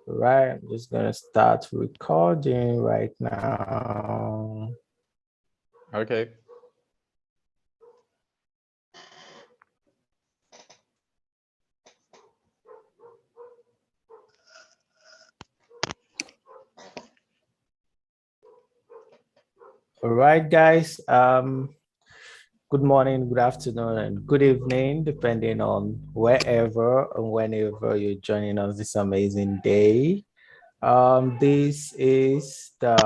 Right, I'm just gonna start recording right now. Okay. All right, guys. Good morning, good afternoon, and good evening, depending on wherever and whenever you're joining us this amazing day. This is the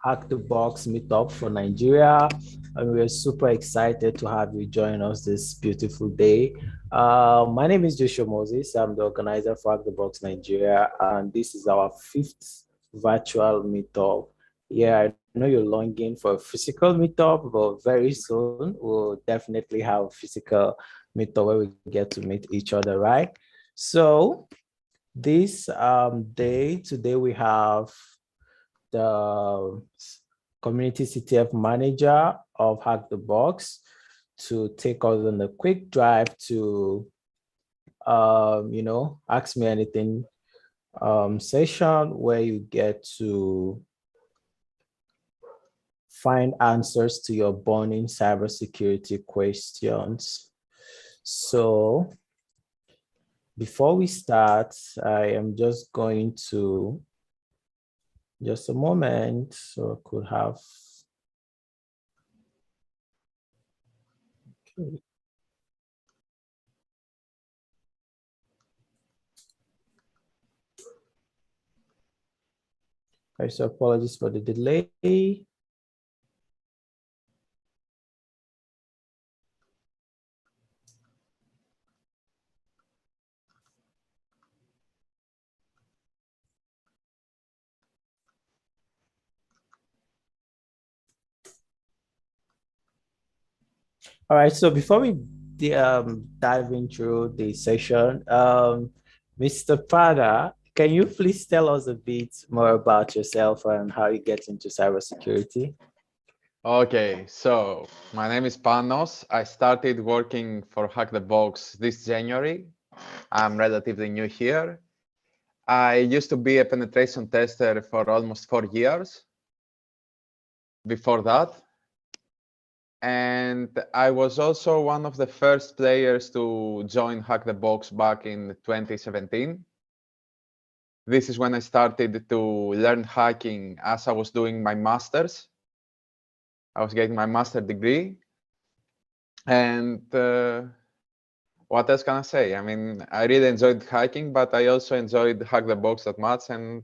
Hack the Box Meetup for Nigeria, and we're super excited to have you join us this beautiful day. My name is Joshua Moses. I'm the organizer for Hack the Box Nigeria, and this is our fifth virtual meetup. Yeah, I know you're longing for a physical meetup, but very soon we'll definitely have a physical meetup where we get to meet each other, right? So this today we have the community CTF manager of Hack the Box to take us on a quick drive to ask me anything session where you get to find answers to your burning cybersecurity questions. So before we start, I am just going to just a moment so I could have. Okay. Okay, so apologies for the delay. All right, so before we dive into the session, Mr. Pada, can you please tell us a bit more about yourself and how you get into cybersecurity? Okay, so my name is Panos. I started working for HackTheBox this January. I'm relatively new here. I used to be a penetration tester for almost 4 years before that. And I was also one of the first players to join HackTheBox back in 2017. This is when I started to learn hacking as I was doing my master's. I was getting my master's degree. And what else can I say? I mean, I really enjoyed hiking, but I also enjoyed Hack the Box that much. And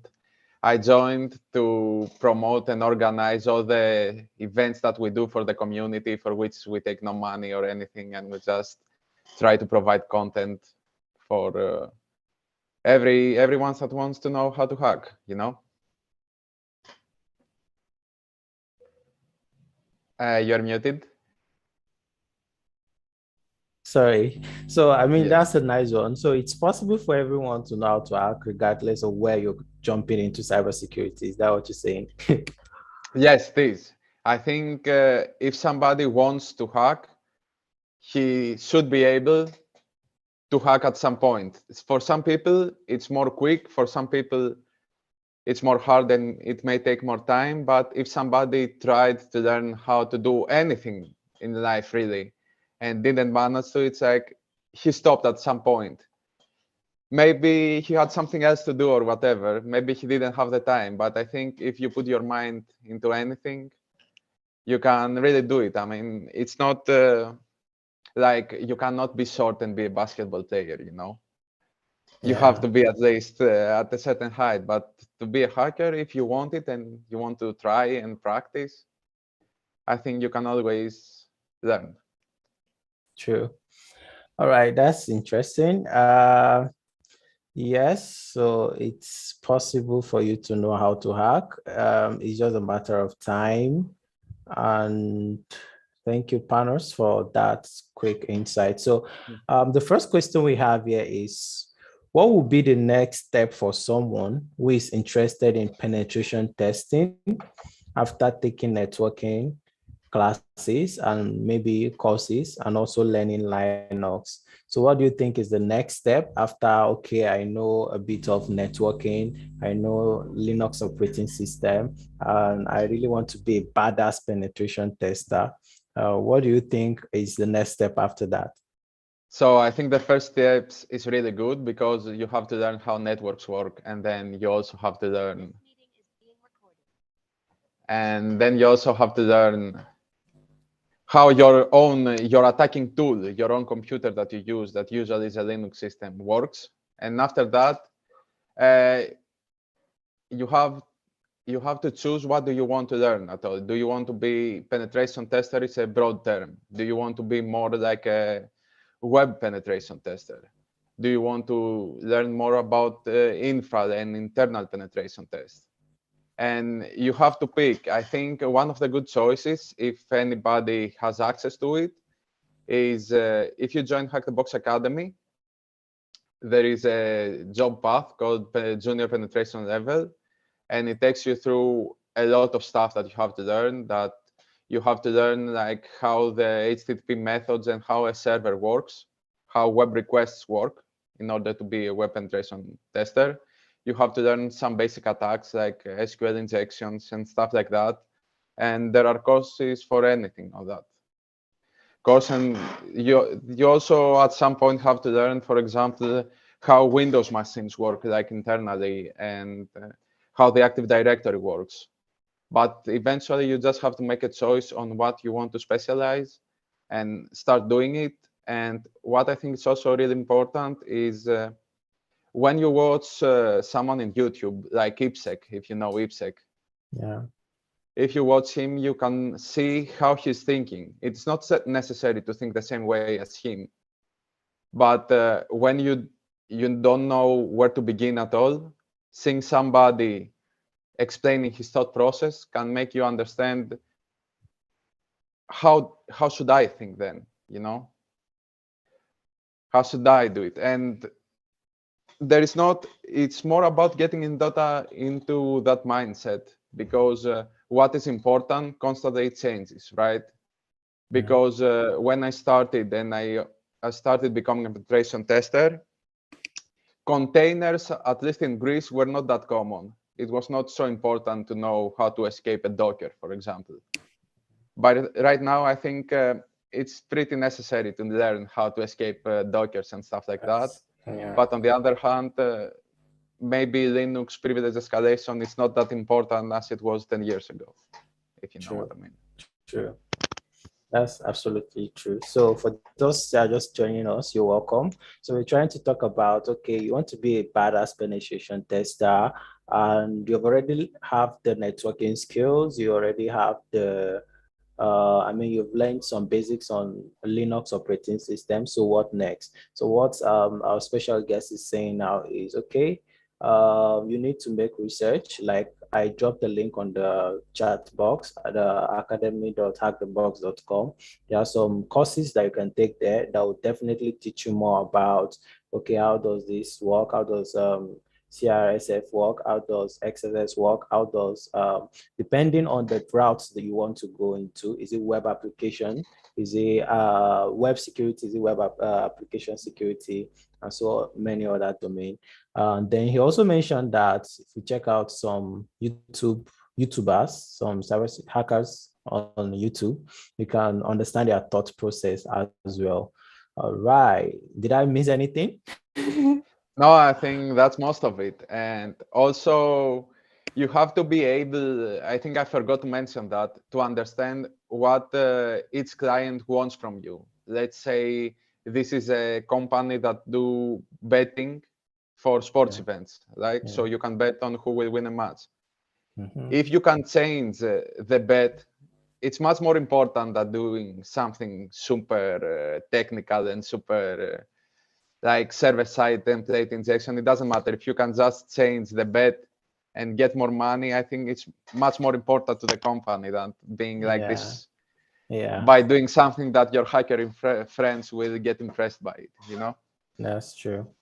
I joined to promote and organize all the events that we do for the community, for which we take no money or anything. And we just try to provide content for everyone that wants to know how to hack, you know? You're muted. Sorry. So, I mean, Yes. that's a nice one. So, it's possible for everyone to know how to hack regardless of where you're jumping into cybersecurity. Is that what you're saying? Yes, it is. I think if somebody wants to hack, he should be able to hack at some point. For some people, it's more quick. For some people, it's more hard and it may take more time. But if somebody tried to learn how to do anything in life, really, and didn't manage to, it's like he stopped at some point. Maybe he had something else to do or whatever. Maybe he didn't have the time. But I think if you put your mind into anything, you can really do it. I mean, it's not like you cannot be short and be a basketball player, you know? You have Yeah, to be at least at a certain height. But to be a hacker, if you want it and you want to try and practice, I think you can always learn. true. All right, that's interesting. Yes, so it's possible for you to know how to hack. It's just a matter of time. And thank you, Panos, for that quick insight. So, the first question we have here is, what would be the next step for someone who is interested in penetration testing after taking networking? classes and maybe courses and also learning Linux. So what do you think is the next step after, okay, I know a bit of networking, I know Linux operating system, and I really want to be a badass penetration tester. What do you think is the next step after that? So I think the first steps is really good because you have to learn how networks work, and then you also have to learn, how your attacking tool, your own computer that you use, that usually is a Linux system, works. And after that, uh, you have you have to choose what do you want to learn at all. Do you want to be penetration tester? Is a broad term. Do you want to be more like a web penetration tester? Do you want to learn more about infra and internal penetration tests? And you have to pick. I think one of the good choices, if anybody has access to it, is if you join HackTheBox Academy, there is a job path called Junior Penetration Level, and it takes you through a lot of stuff that you have to learn. That you have to learn like how the HTTP methods and how a server works, how web requests work in order to be a web penetration tester. You have to learn some basic attacks like SQL injections and stuff like that. And there are courses for anything of that course. And you also at some point have to learn, for example, how Windows machines work like internally, and how the Active Directory works. But eventually you just have to make a choice on what you want to specialize and start doing it. And what I think is also really important is when you watch someone in YouTube, like IPSec, if you know IPSec, Yeah. if you watch him, you can see how he's thinking. It's not necessary to think the same way as him, but when you don't know where to begin at all, seeing somebody explaining his thought process can make you understand how should I think then, how should I do it. And there is not, it's more about getting into that mindset, because what is important constantly changes, right? Yeah. Because when I started and I started becoming a penetration tester, containers, at least in Greece, were not that common. It was not so important to know how to escape a Docker, for example. But right now, I think it's pretty necessary to learn how to escape Dockers and stuff like that. Yeah. But on the other hand, maybe Linux privilege escalation is not that important as it was 10 years ago, if you know what True. I mean. True. That's absolutely true. So for those that are just joining us, you're welcome. So we're trying to talk about, okay, you want to be a badass penetration tester, and you've already have the networking skills, you already have the I mean, you've learned some basics on Linux operating system. So what next? So what our special guest is saying now is, okay, you need to make research. Like I dropped the link on the chat box at academy.hackthebox.com. There are some courses that you can take there that will definitely teach you more about, okay, how does this work? How does CRSF work? How does XSS work? How does depending on the routes that you want to go into. Is it web application? Is it web security? Is it web application security? And so many other domain. Then he also mentioned that if you check out some YouTubers, some cyber hackers on YouTube, you can understand their thought process as well. All right. Did I miss anything? No, I think that's most of it. And also, you have to be able, I think I forgot to mention that, to understand what each client wants from you. Let's say this is a company that do betting for sports Yeah. events, right? Yeah. So you can bet on who will win a match. Mm-hmm. If you can change the bet, it's much more important than doing something super technical and super like server-side template injection. It doesn't matter. If you can just change the bet and get more money, I think it's much more important to the company than being like Yeah. this, Yeah. by doing something that your hacker friends will get impressed by it. That's true.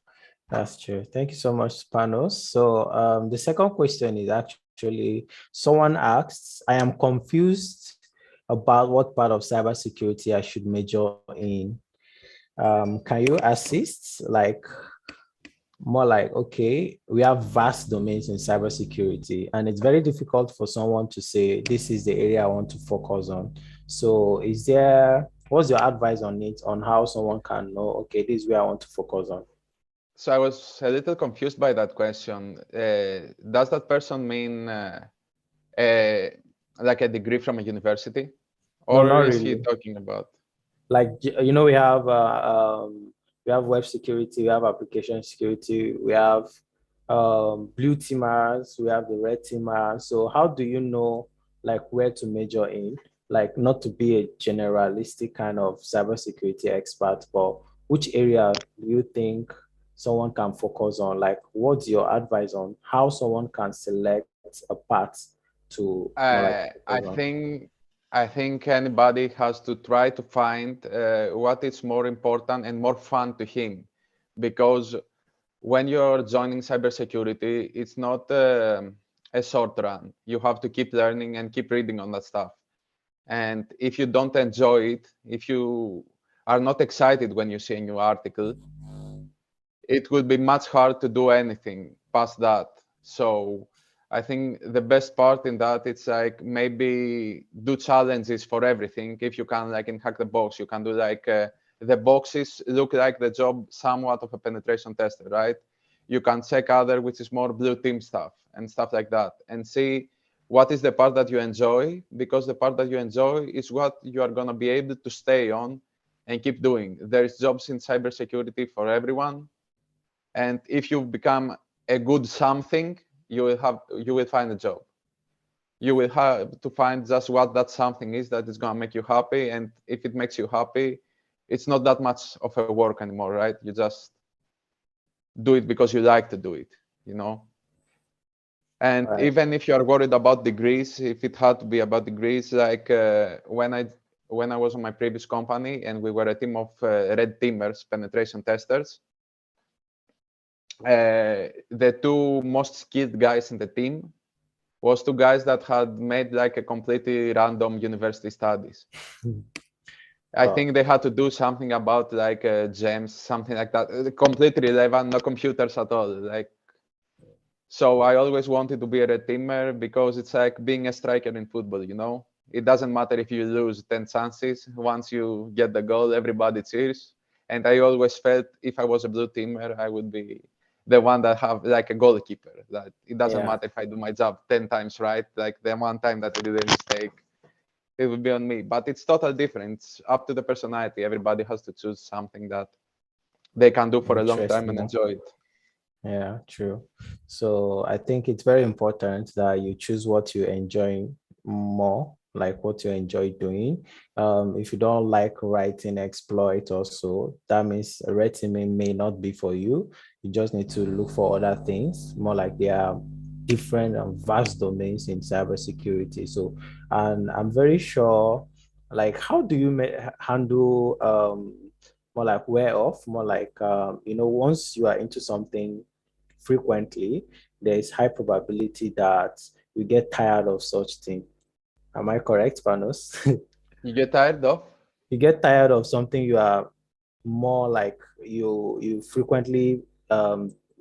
That's true. Thank you so much, Panos. So the second question is actually someone asks, I am confused about what part of cybersecurity I should major in. Can you assist? Like more like, okay, we have vast domains in cybersecurity, and it's very difficult for someone to say, this is the area I want to focus on. So what's your advice on it, on how someone can know, okay, this is where I want to focus on? So I was a little confused by that question. Does that person mean uh, like a degree from a university, No, or not is he really. talking about? Like, we have web security, we have application security, we have blue teamers, we have the red teamers. So how do you know like where to major in? Like, not to be a generalistic kind of cybersecurity expert, but which area do you think someone can focus on? Like, what's your advice on how someone can select a path to more like Uh, focus I on? think I think anybody has to try to find what is more important and more fun to him, because when you're joining cybersecurity, it's not a short run. You have to keep learning and keep reading on that stuff. And if you don't enjoy it, if you are not excited when you see a new article, it would be much hard to do anything past that. So I think the best part in that, it's like maybe do challenges for everything. If you can, like in Hack the Box, you can do like the boxes look like the job somewhat of a penetration tester, right? You can check other, which is more blue team stuff and stuff like that, and see what is the part that you enjoy, because the part that you enjoy is what you are going to be able to stay on and keep doing. There's jobs in cybersecurity for everyone, and if you become a good something, you will find a job. You will have to find just what that something is that is going to make you happy, and if it makes you happy, it's not that much of a work anymore, right? You just do it because you like to do it, you know. And Right. even if you are worried about degrees, if it had to be about degrees, like when I was on my previous company and we were a team of red teamers, penetration testers, the two most skilled guys in the team was two guys that had made like a completely random university studies. I Oh, think they had to do something about like gems, something like that, completely relevant, no computers at all. Like, so I always wanted to be a red teamer because it's like being a striker in football, you know? It doesn't matter if you lose 10 chances. Once you get the goal, everybody cheers. And I always felt if I was a blue teamer, I would be the one that have like a goalkeeper. That it doesn't yeah. matter if I do my job 10 times right, like the one time that I did a mistake, it would be on me. But it's total different. It's up to the personality. Everybody has to choose something that they can do for a long Interest time and more. enjoy it. Yeah, true. So I think it's very important that you choose what you enjoy more, like what you enjoy doing. If you don't like writing exploit also, that means writing may not be for you. You just need to look for other things, more like there are different and vast domains in cybersecurity. So, and I'm very sure, like, how do you handle more like wear off, more like once you are into something frequently, there is high probability that you get tired of such thing. Am I correct, Panos? You get tired of? You get tired of something you are more like you frequently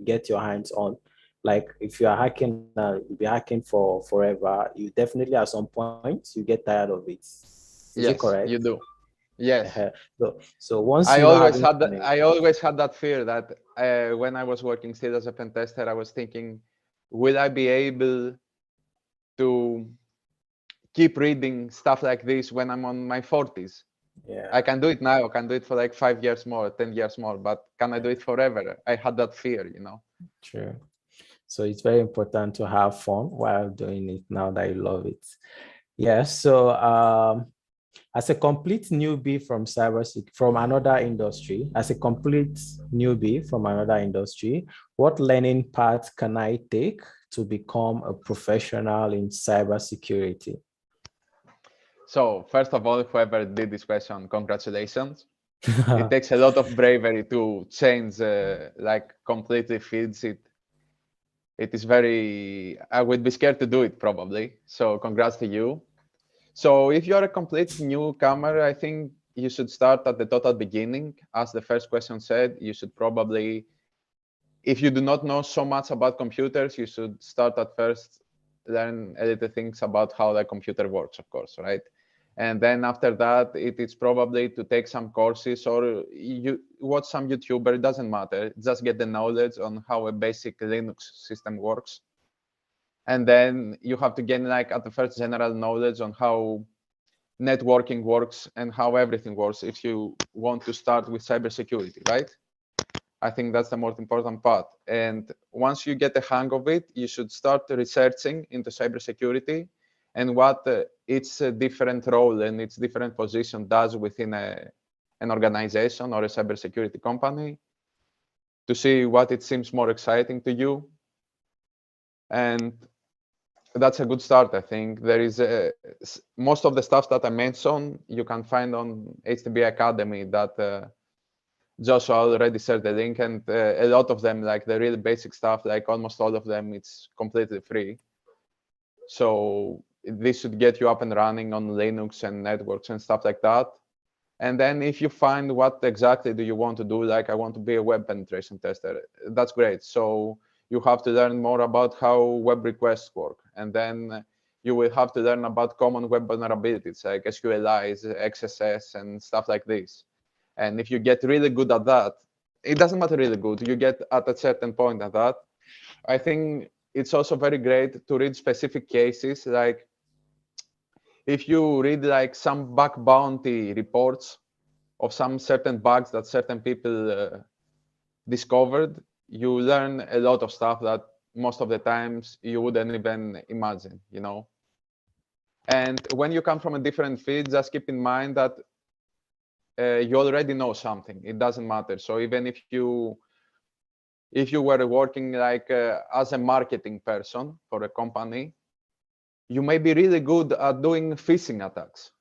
get your hands on. Like if you are hacking, you'll be hacking for forever. You definitely at some point you get tired of it. Is it Yes, correct? you do. Yes. So once you know having fun, I always had that fear that when I was working still as a pen tester, I was thinking, will I be able to keep reading stuff like this when I'm on my 40s? I yeah. can do it now. I can do it for like 5 years more, 10 years more, but can I do it forever? I had that fear, you know? True. So it's very important to have fun while doing it now that you love it. Yeah. So as a complete newbie from from another industry, as a complete newbie from another industry, what learning path can I take to become a professional in cybersecurity? So, first of all, whoever did this question, congratulations. It takes a lot of bravery to change, like completely fields. It is very, I would be scared to do it probably. So congrats to you. So if you're a complete newcomer, I think you should start at the total beginning. As the first question said, you should probably, if you do not know so much about computers, you should start at first, learn a little things about how the computer works, of course, right? And then after that, it is probably to take some courses or you watch some YouTuber, it doesn't matter. Just get the knowledge on how a basic Linux system works. And then you have to gain like at the first general knowledge on how networking works and how everything works if you want to start with cybersecurity, right? I think that's the most important part. And once you get the hang of it, you should start researching into cybersecurity and what its different role and its different position does within an organization or a cybersecurity company to see what it seems more exciting to you. And that's a good start, I think. There is most of the stuff that I mentioned, you can find on HTB Academy that Joshua already shared the link, and a lot of them, like the really basic stuff, like almost all of them, it's completely free. So this should get you up and running on Linux and networks and stuff like that. And then if you find what exactly do you want to do, like I want to be a web penetration tester, that's great. So you have to learn more about how web requests work. And then you will have to learn about common web vulnerabilities like SQLIs, XSS, and stuff like this. And if you get really good at that, it doesn't matter really good, you get at a certain point at that. I think it's also very great to read specific cases. Like if you read like some bug bounty reports of some certain bugs that certain people discovered, you learn a lot of stuff that most of the times you wouldn't even imagine, you know. And when you come from a different field, just keep in mind that you already know something. It doesn't matter. So even if you were working like as a marketing person for a company, you may be really good at doing phishing attacks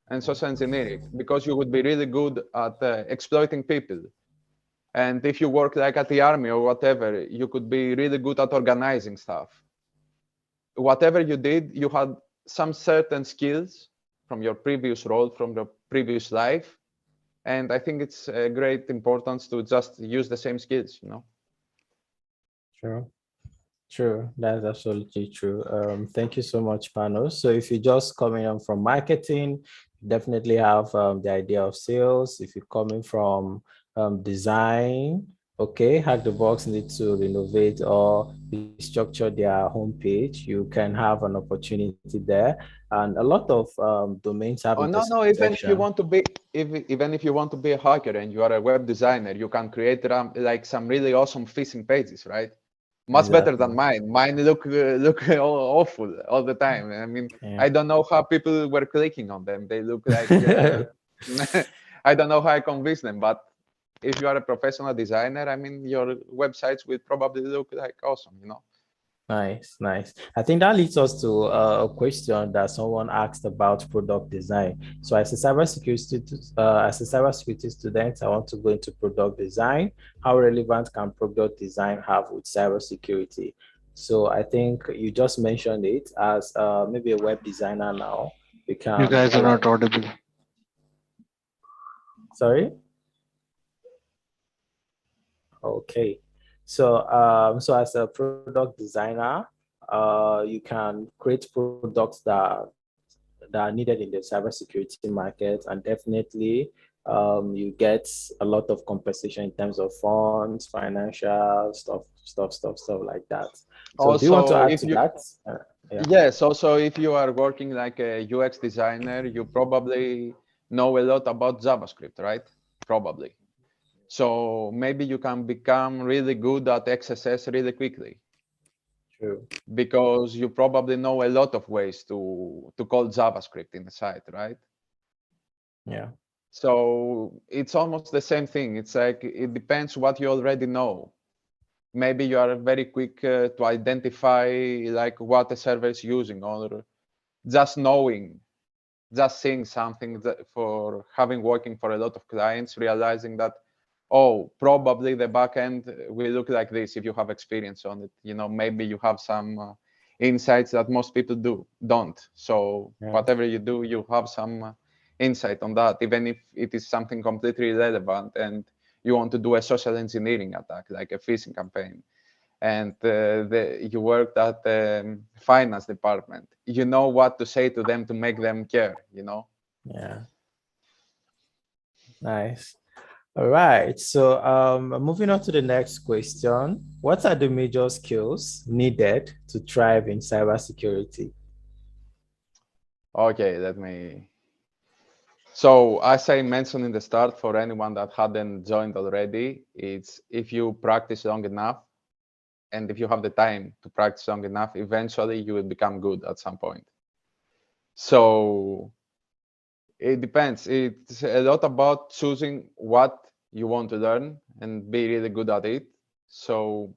and social engineering because you would be really good at exploiting people. And if you work like at the army or whatever, you could be really good at organizing stuff. Whatever you did, you had some certain skills from your previous role, from your previous life. And I think it's a great importance to just use the same skills, you know. True. True, that's absolutely true. Thank you so much, Panos. So if you're just coming on from marketing, you definitely have the idea of sales. If you're coming from design, okay, Hack the Box needs to renovate or restructure their homepage. You can have an opportunity there. And a lot of domains have Oh no, even if you intersection. want to be, even if you want to be a hacker and you are a web designer, you can create like some really awesome phishing pages, right? Much better than Exactly. mine. Mine look awful all the time. I mean, Yeah. I don't know how people were clicking on them. They look like I don't know how I convince them. But if you are a professional designer, I mean, your websites will probably look like awesome, you know. Nice, nice. I think that leads us to a question that someone asked about product design. So, as a cybersecurity student, I want to go into product design. How relevant can product design have with cybersecurity? So, I think you just mentioned it as maybe a web designer now. We You can guys are like, not audible. sorry. Okay. So, so as a product designer, you can create products that are needed in the cybersecurity market, and definitely, you get a lot of compensation in terms of funds, financial stuff like that. So, do you want to Also, add if to you that? Yeah. Yes, also if you are working like a UX designer, you probably know a lot about JavaScript, right? Probably. So maybe you can become really good at XSS really quickly True. because you probably know a lot of ways to call JavaScript in the site, right? Yeah. So it's almost the same thing. It's like it depends what you already know. Maybe you are very quick to identify like what a server is using, or just knowing, just seeing something that for having working for a lot of clients, realizing that, oh, probably the backend will look like this if you have experience on it. You know, maybe you have some insights that most people don't. So Yeah. whatever you do, you have some insight on that, even if it is something completely irrelevant and you want to do a social engineering attack, like a phishing campaign, and you worked at the finance department. You know what to say to them to make them care, you know? Yeah. Nice. All right. So moving on to the next question. What are the major skills needed to thrive in cybersecurity? Okay, let me. So as I mentioned in the start, for anyone that hadn't joined already, it's if you practice long enough, and if you have the time to practice long enough, eventually you will become good at some point. So it depends. It's a lot about choosing what you want to learn and be really good at it. So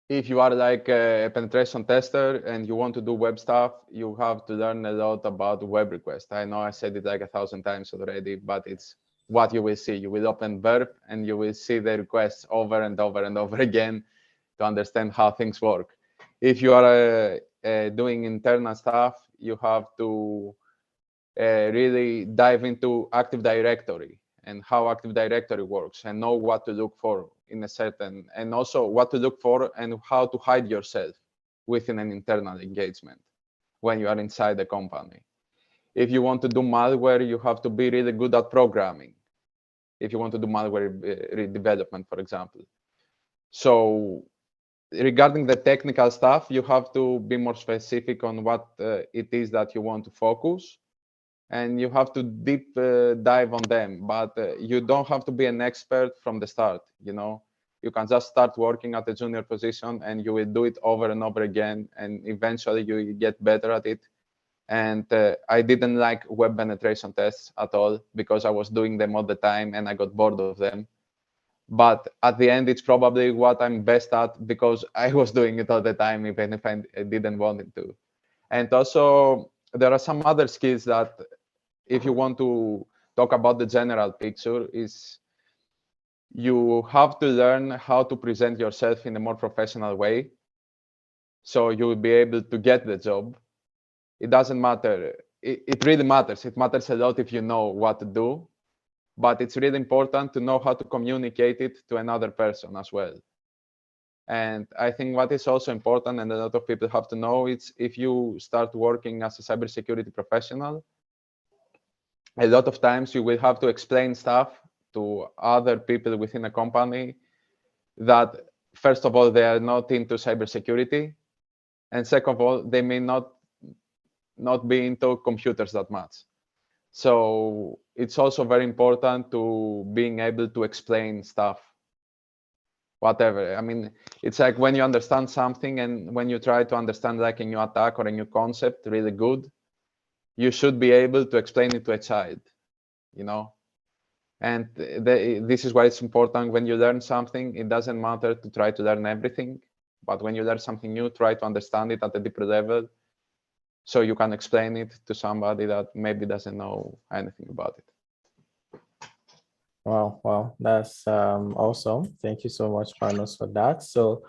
if you are like a penetration tester and you want to do web stuff, you have to learn a lot about web requests. I know I said it like 1,000 times already, but it's what you will see. You will open Verb and you will see the requests over and over and over again to understand how things work. If you are doing internal stuff, you have to really dive into Active Directory and how Active Directory works and know what to look for in a certain, and also what to look for and how to hide yourself within an internal engagement when you are inside the company. If you want to do malware, you have to be really good at programming. If you want to do malware development, for example. So regarding the technical stuff, you have to be more specific on what it is that you want to focus, and you have to deep dive on them. But you don't have to be an expert from the start. You know, you can just start working at a junior position, and you will do it over and over again, and eventually you will get better at it. And I didn't like web penetration tests at all because I was doing them all the time and I got bored of them. But at the end, it's probably what I'm best at because I was doing it all the time, even if I didn't want it to. And also, there are some other skills that, if you want to talk about the general picture, is you have to learn how to present yourself in a more professional way, so you will be able to get the job. It doesn't matter. It really matters. It matters a lot if you know what to do, but it's really important to know how to communicate it to another person as well. And I think what is also important, and a lot of people have to know, it's if you start working as a cybersecurity professional, a lot of times you will have to explain stuff to other people within a company that, first of all, they are not into cybersecurity, and second of all, they may not be into computers that much. So it's also very important to being able to explain stuff, whatever. I mean, it's like when you understand something and when you try to understand like a new attack or a new concept really good, you should be able to explain it to a child, you know? And this is why it's important when you learn something. It doesn't matter to try to learn everything, but when you learn something new, try to understand it at a deeper level so you can explain it to somebody that maybe doesn't know anything about it. Wow, that's awesome. Thank you so much, Panos, for that. So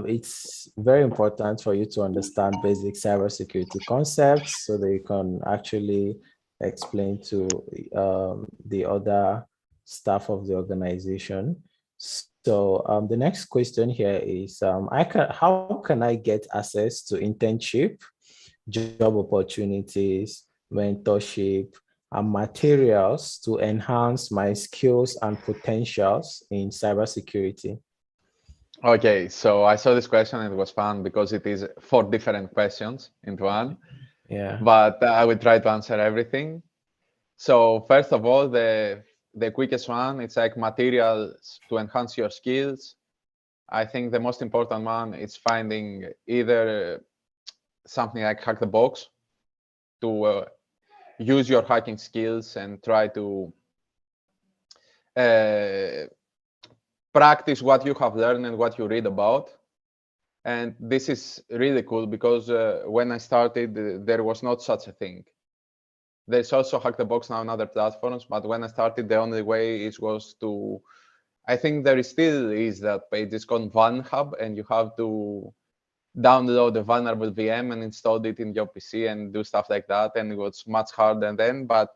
it's very important for you to understand basic cybersecurity concepts so that you can actually explain to the other staff of the organization. So the next question here is, how can I get access to internship, job opportunities, mentorship, and materials to enhance my skills and potentials in cybersecurity? Okay, so I saw this question and it was fun because it is 4 different questions into one, Yeah. but I will try to answer everything. So first of all, the quickest one, it's like materials to enhance your skills. I think the most important one is finding either something like HackTheBox to use your hacking skills and try to uh, practice what you have learned and what you read about. And this is really cool because when I started, there was not such a thing. There's also HackTheBox now on other platforms, but when I started, the only way it was to I think there still is that page. It's called VulnHub, and you have to download a vulnerable VM and install it in your PC and do stuff like that. And it was much harder then, but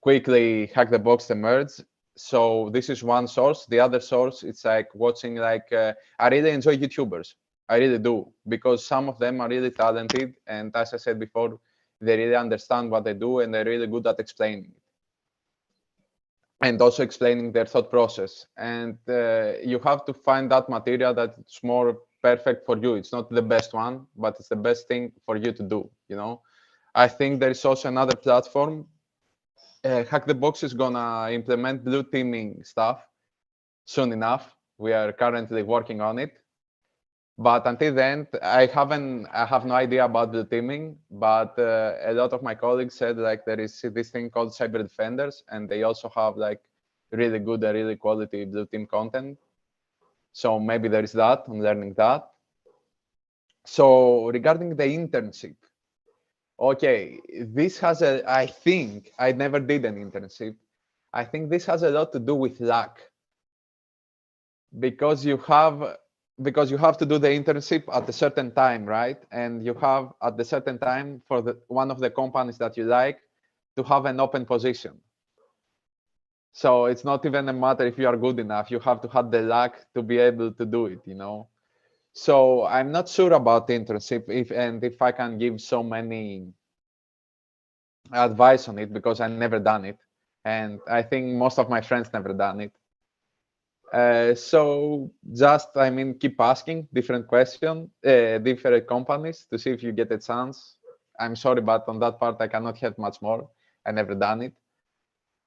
quickly HackTheBox emerged. So this is one source. The other source, it's like watching, like, I really enjoy YouTubers. I really do, because some of them are really talented. And as I said before, they really understand what they do and they're really good at explaining it. And also explaining their thought process. And you have to find that material that's more perfect for you. It's not the best one, but it's the best thing for you to do, you know? I think there is also another platform. HackTheBox is gonna implement blue teaming stuff soon enough. We are currently working on it. But until then, I have no idea about blue teaming, but a lot of my colleagues said like there is this thing called cyber defenders, and they also have like really good, really quality blue team content. So maybe there is that, I'm learning that. So regarding the internship, okay, this has I think I never did an internship. I think this has a lot to do with luck, because you have to do the internship at a certain time, right? And you have at the certain time for one of the companies that you like to have an open position. So it's not even a matter if you are good enough. You have to have the luck to be able to do it, you know? So I'm not sure about the internship if I can give so many advice on it, because I never done it. And I think most of my friends never done it. So just, I mean, keep asking different questions, different companies to see if you get a chance. I'm sorry, but on that part, I cannot help much more. I never done it.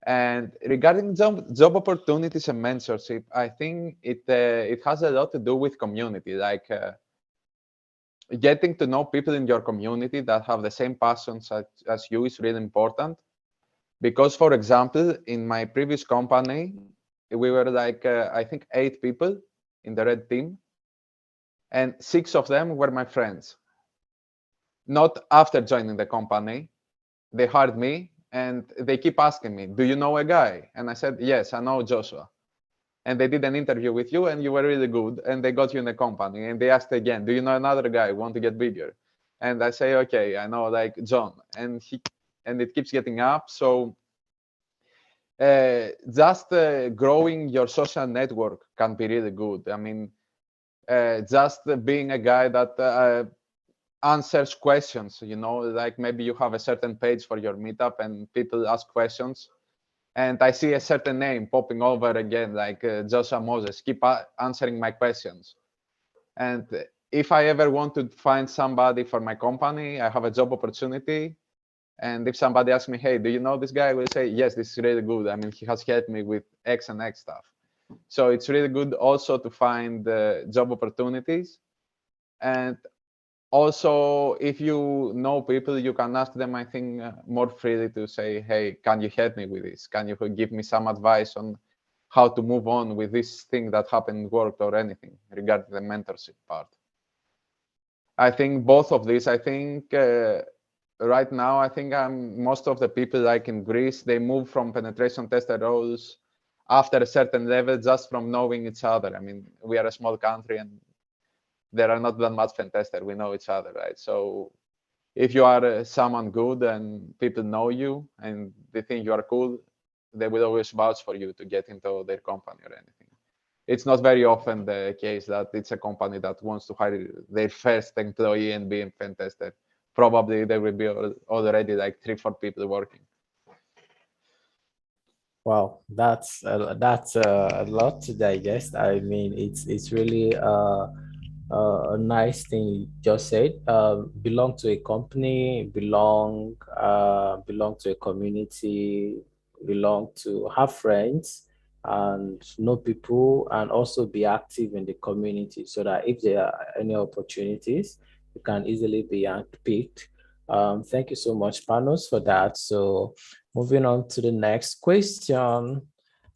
And regarding job opportunities and mentorship, I think it has a lot to do with community, like getting to know people in your community that have the same passions as you is really important. Because, for example, in my previous company, we were like, I think 8 people in the red team, and 6 of them were my friends. Not after joining the company, they hired me and they keep asking me, do you know a guy? And I said, yes, I know Joshua. And they did an interview with you and you were really good, and they got you in the company. And they asked again, do you know another guy who want to get bigger? And I say, okay, I know like John. And it keeps getting up. So just growing your social network can be really good. I mean, just being a guy that answers questions, you know, like maybe you have a certain page for your meetup and people ask questions. And I see a certain name popping over again, like Joshua Moses, keep answering my questions. And if I ever want to find somebody for my company, I have a job opportunity. And if somebody asks me, hey, do you know this guy? I will say, yes, this is really good. I mean, he has helped me with X and X stuff. So it's really good also to find job opportunities. And also, if you know people, you can ask them, I think, more freely to say, hey, can you help me with this? Can you give me some advice on how to move on with this thing that happened at work or anything regarding the mentorship part? I think both of these, I think right now, I think most of the people like in Greece, they move from penetration tester roles after a certain level just from knowing each other. I mean, we are a small country and there are not that much pen tester. We know each other, right? So if you are someone good and people know you and they think you are cool, they will always vouch for you to get into their company or anything. It's not very often the case that it's a company that wants to hire their first employee and be a pen tester. Probably there will be already like 3-4 people working. Wow, that's a lot to digest. I mean, it's really a nice thing you just said. Belong to a company, belong to a community, belong to have friends and know people, and also be active in the community so that if there are any opportunities, you can easily be picked. Thank you so much, Panos, for that. So moving on to the next question.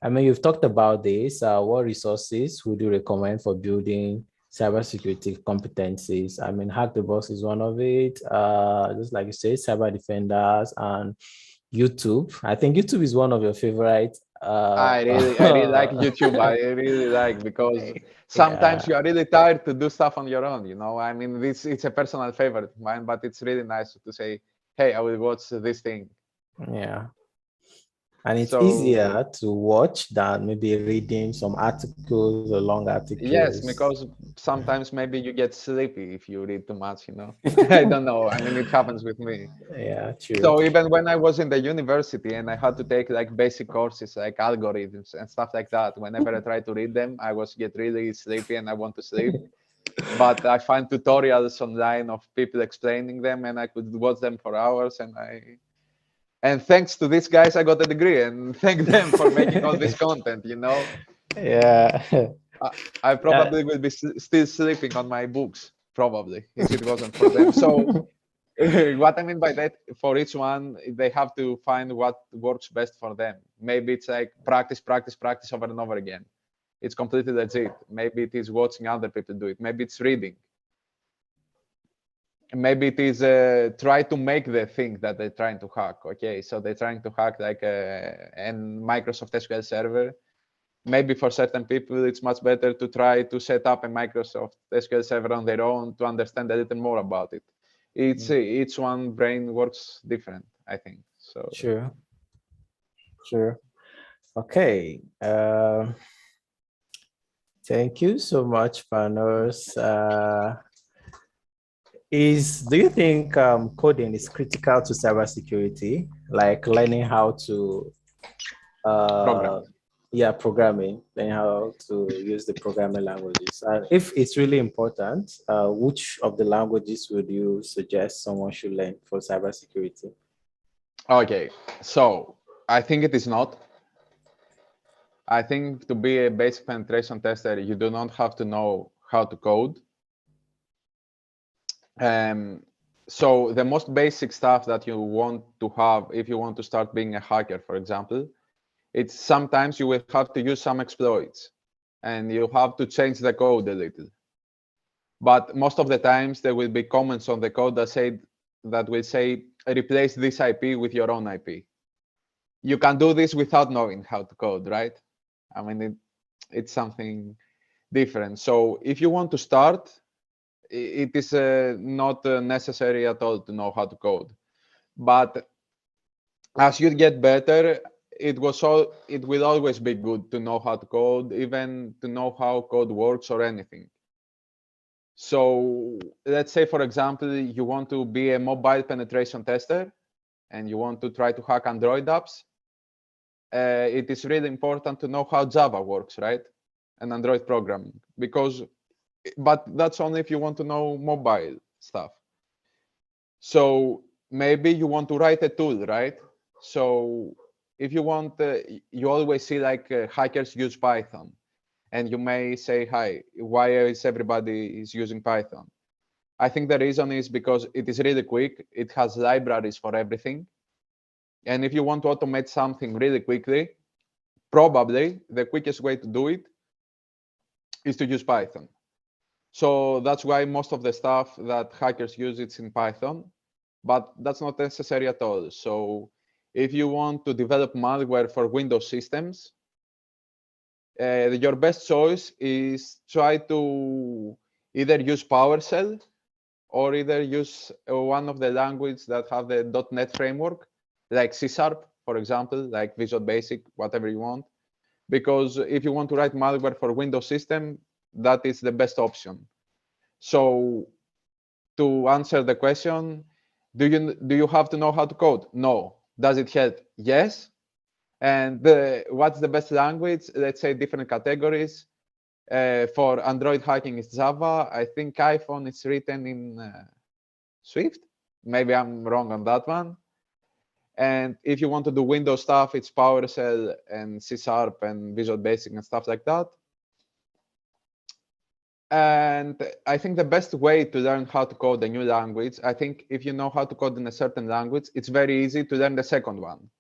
I mean, you've talked about this. What resources would you recommend for building cybersecurity competencies? I mean, HackTheBox is one of it. Just like you said, cyber defenders and YouTube. I think YouTube is one of your favorite Uh, I really like YouTube. I really like because yeah, sometimes you are really tired to do stuff on your own. You know, I mean, this it's a personal favorite of mine, but it's really nice to say, "Hey, I will watch this thing." yeah. And it's So easier to watch than maybe reading some articles or long yes, articles. because sometimes maybe you get sleepy if you read too much. You know, I don't know. I mean, it happens with me. Yeah, true. So even when I was in the university and I had to take like basic courses like algorithms and stuff like that, whenever I tried to read them, I was get really sleepy and I want to sleep. But I find tutorials online of people explaining them and I could watch them for hours and thanks to these guys I got a degree and thank them for making all this content, you know. Yeah. I, I Uh, probably will be still sleeping on my books probably if it wasn't for them. So what I mean by that, for each one, they have to find what works best for them. Maybe it's like practice, practice, practice over and over again. It's completely legit. Maybe it is watching other people do it. Maybe it's reading. Maybe it is try to make the thing that they're trying to hack. Okay, so they're trying to hack like a Microsoft SQL server. Maybe for certain people, it's much better to try to set up a Microsoft SQL server on their own to understand a little more about it. It's each one brain works different, I think. So Sure, sure. Okay. Thank you so much, Panos. Do you think coding is critical to cybersecurity, like learning how to, uh, program. yeah, programming, learning how to use the programming languages? And if it's really important, which of the languages would you suggest someone should learn for cybersecurity? Okay, so I think it is not. I think to be a basic penetration tester, you do not have to know how to code. Um, so the most basic stuff that you want to have if you want to start being a hacker, for example, it's sometimes you will have to use some exploits and you have to change the code a little. But most of the times there will be comments on the code that will say replace this IP with your own IP. You can do this without knowing how to code, right? I mean, it's something different. So if you want to start, it is not necessary at all to know how to code. But as you get better, it will always be good to know how to code, even to know how code works or anything. So let's say, for example, you want to be a mobile penetration tester and you want to try to hack Android apps. It is really important to know how Java works, right? And Android programming, but that's only if you want to know mobile stuff. So maybe you want to write a tool, right? So if you want, you always see like hackers use Python, and you may say, "Hi, why is everybody is using Python?" I think the reason is because it is really quick. It has libraries for everything, and if you want to automate something really quickly, probably the quickest way to do it is to use Python. So that's why most of the stuff that hackers use it's in Python, but that's not necessary at all. So if you want to develop malware for Windows systems, your best choice is try to either use PowerShell or either use one of the languages that have the .NET framework, like C Sharp, for example, like Visual Basic, whatever you want. Because if you want to write malware for Windows system, that is the best option. So to answer the question, do you have to know how to code? No. Does it help? Yes. And what's the best language? Let's say different categories. For Android hacking, it's Java. I think iPhone is written in Swift. Maybe I'm wrong on that one. And if you want to do Windows stuff, it's PowerShell and C Sharp and Visual Basic and stuff like that. And I think the best way to learn how to code a new language, I think if you know how to code in a certain language, it's very easy to learn the second one.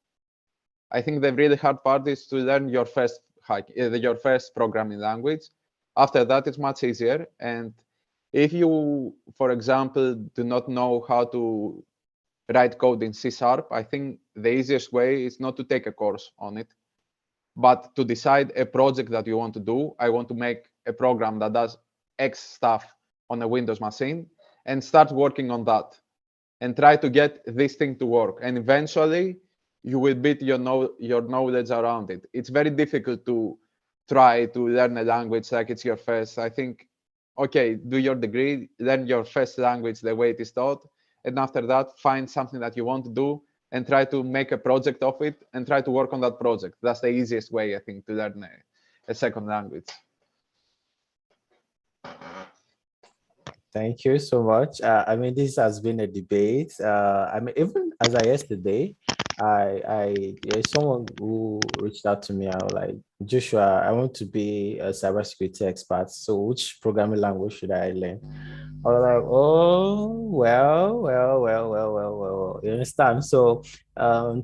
I think the really hard part is to learn your first programming language. After that, it's much easier. And if you, for example, do not know how to write code in C Sharp, I think the easiest way is not to take a course on it, But to decide a project that you want to do, I want to make a program that does X stuff on a Windows machine and start working on that and try to get this thing to work. And eventually you will build your knowledge around it. It's very difficult to try to learn a language like it's your first. I think, okay, do your degree, learn your first language the way it is taught. And after that, find something that you want to do and try to make a project of it and try to work on that project. That's the easiest way, I think, to learn a second language. Thank you so much. I mean, this has been a debate. I mean, even as I yesterday, there's someone who reached out to me. I was like, Joshua, I want to be a cybersecurity expert. So, which programming language should I learn? I was like, oh, well. You understand? So,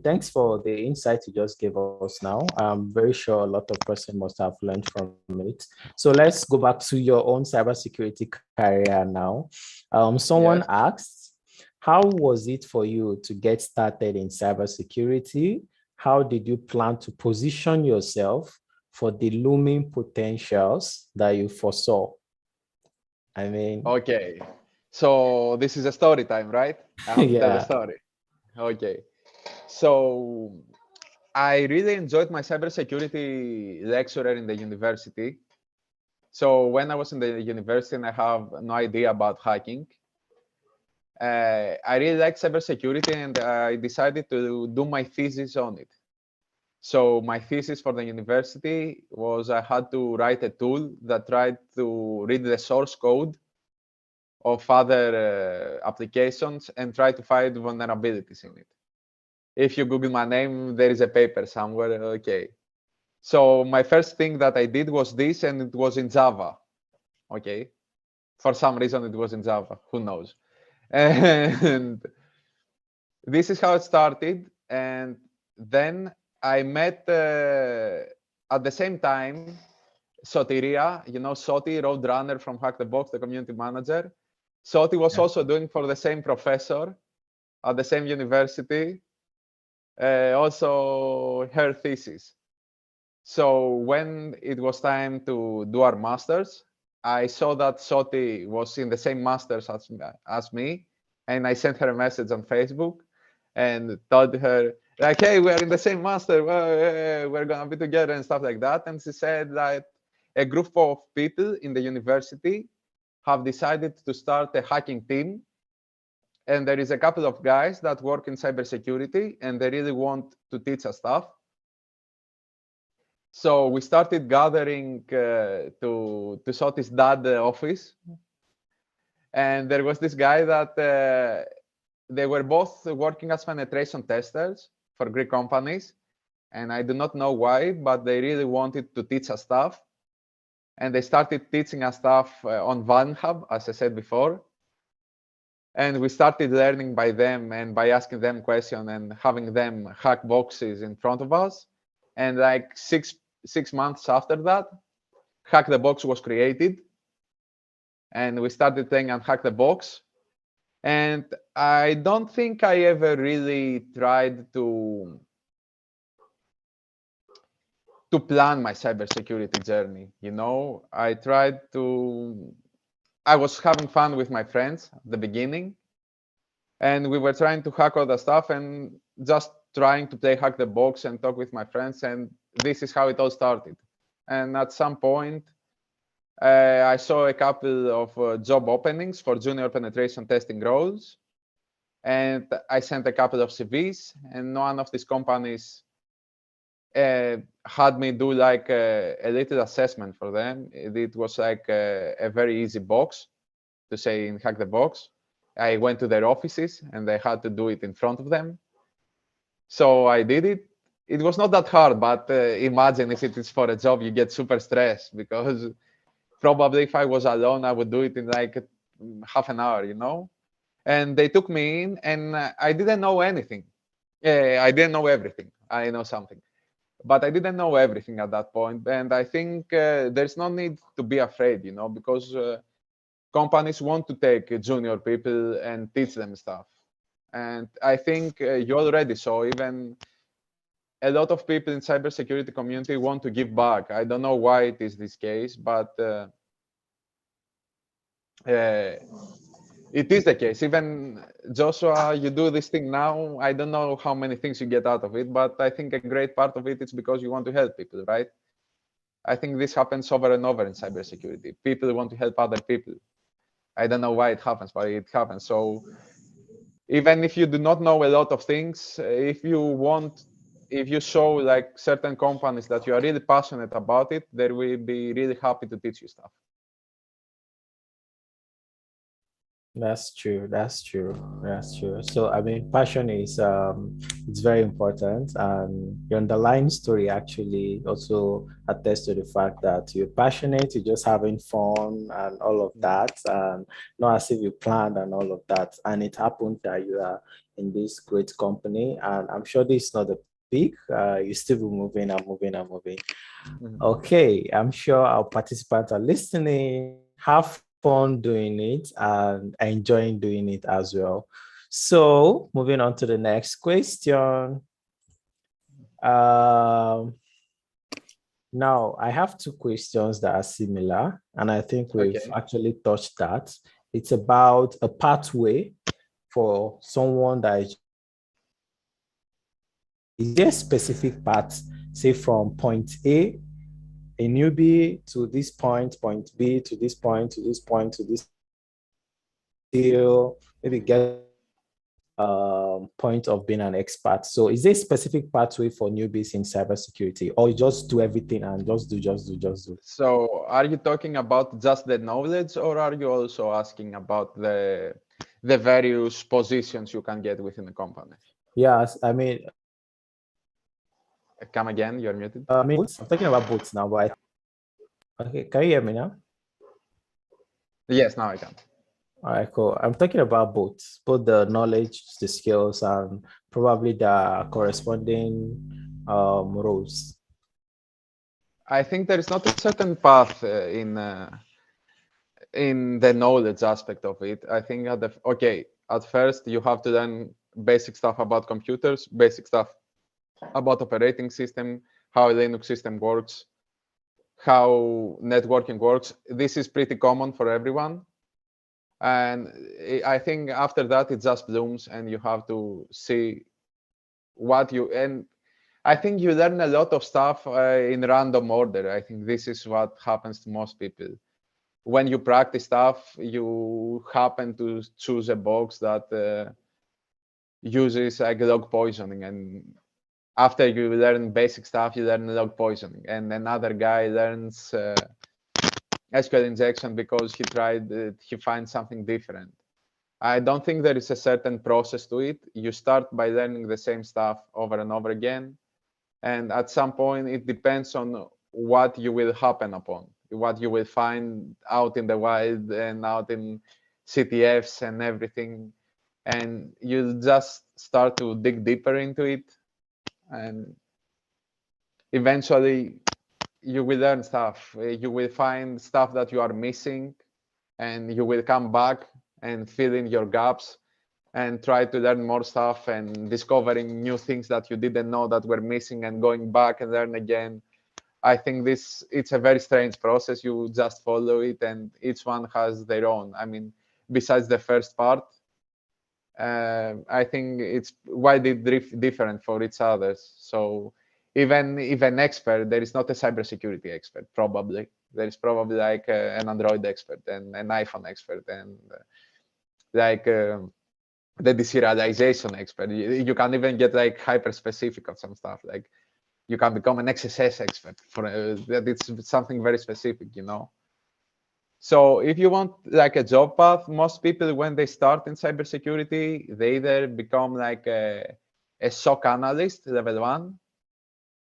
thanks for the insight you just gave us now. I'm very sure a lot of person must have learned from it. So let's go back to your own cybersecurity career now. Someone Yes. asked, how was it for you to get started in cybersecurity? How did you plan to position yourself for the looming potentials that you foresaw? I mean, Okay. So this is a story time, right? I have to tell a yeah. story. Okay. So I really enjoyed my cybersecurity lecturer in the university. So when I was in the university and I have no idea about hacking, I really liked cybersecurity and I decided to do my thesis on it. So my thesis for the university was I had to write a tool that tried to read the source code of other applications and try to find vulnerabilities in it. If you Google my name, there is a paper somewhere. Okay. So my first thing that I did was this, and it was in Java. Okay. For some reason, it was in Java. Who knows? And this is how it started. And then I met at the same time Sotiria, you know, Soti, Roadrunner from Hack the Box, the community manager. Soti was Yeah. also doing for the same professor at the same university, also her thesis. So when it was time to do our masters, I saw that Soti was in the same masters as me, and I sent her a message on Facebook and told her like, "Hey, we're in the same master. We're gonna be together and stuff like that." And she said that a group of people in the university have decided to start a hacking team, and there is a couple of guys that work in cybersecurity, and they really want to teach us stuff. So we started gathering to Soti's dad office, and there was this guy that they were both working as penetration testers for Greek companies, and I do not know why, but they really wanted to teach us stuff, and they started teaching us stuff on VanHub, as I said before, and we started learning by them and by asking them questions and having them hack boxes in front of us, and like six months after that, Hack the Box was created, and we started playing on Hack the Box. And I don't think I ever really tried to plan my cybersecurity journey. You know, I was having fun with my friends at the beginning, and we were trying to hack all the stuff and just trying to play Hack the Box and talk with my friends. And this is how it all started. And at some point, I saw a couple of job openings for junior penetration testing roles, and I sent a couple of CVs, and one of these companies had me do like a little assessment for them. It was like a very easy box to say in Hack the Box. I went to their offices and I had to do it in front of them. So I did it. It was not that hard, but imagine if it is for a job, you get super stressed because probably if I was alone, I would do it in like half an hour, you know? And they took me in, and I didn't know anything. I didn't know everything. I know something, but I didn't know everything at that point. And I think there's no need to be afraid, you know, because companies want to take junior people and teach them stuff. And I think you already saw even a lot of people in cybersecurity community want to give back. I don't know why it is this case, but it is the case. Even Joshua, you do this thing now. I don't know how many things you get out of it, but I think a great part of it is because you want to help people, right? I think this happens over and over in cybersecurity. People want to help other people. I don't know why it happens, but it happens. So even if you do not know a lot of things, if you show like certain companies that you are really passionate about it, they will be really happy to teach you stuff. That's true. That's true. That's true. So I mean, passion is it's very important, and your underlying story actually also attests to the fact that you're passionate, you're just having fun and all of that, and not as if you planned and all of that. And it happened that you are in this great company, and I'm sure this is not a peak. You still be moving and moving and moving. Okay, I'm sure our participants are listening. Have fun doing it and enjoying doing it as well. So, moving on to the next question. Now, I have two questions that are similar, and I think we've Okay. actually touched that. It's about a pathway for someone that is there a specific path, say from point a newbie to this point B to this point, to this point, to this deal, maybe get point of being an expert. So is there a specific pathway for newbies in cybersecurity, or you just do everything and just do? So are you talking about just the knowledge, or are you also asking about the various positions you can get within the company? Yes, I mean, Come again, you're muted. I'm talking about both now, but okay, can you hear me now? Yes, now I can. All right, cool. I'm talking about both the knowledge, the skills, and probably the corresponding roles. I think there is not a certain path in the knowledge aspect of it. I think at first you have to learn basic stuff about computers, basic stuff about operating system, how a Linux system works, how networking works. This is pretty common for everyone. And I think after that, it just blooms and you have to see and I think you learn a lot of stuff in random order. I think this is what happens to most people. When you practice stuff, you happen to choose a box that uses like log poisoning, and after you learn basic stuff, you learn log poisoning, and another guy learns SQL injection because he finds something different. I don't think there is a certain process to it. You start by learning the same stuff over and over again, and at some point it depends on what you will happen upon, what you will find out in the wild and out in CTFs and everything, and you just start to dig deeper into it, and eventually you will learn stuff. You will find stuff that you are missing, and you will come back and fill in your gaps and try to learn more stuff and discovering new things that you didn't know that were missing and going back and learn again. I think it's a very strange process. You just follow it, and each one has their own. I mean, besides the first part, I think it's widely different for each other. So even if an expert, there is not a cybersecurity expert. Probably there is probably like an Android expert and an iPhone expert and like the deserialization expert. You can even get like hyper specific on some stuff. Like you can become an XSS expert for that. It's something very specific, you know. So if you want like a job path, most people when they start in cybersecurity, they either become like a SOC analyst level 1.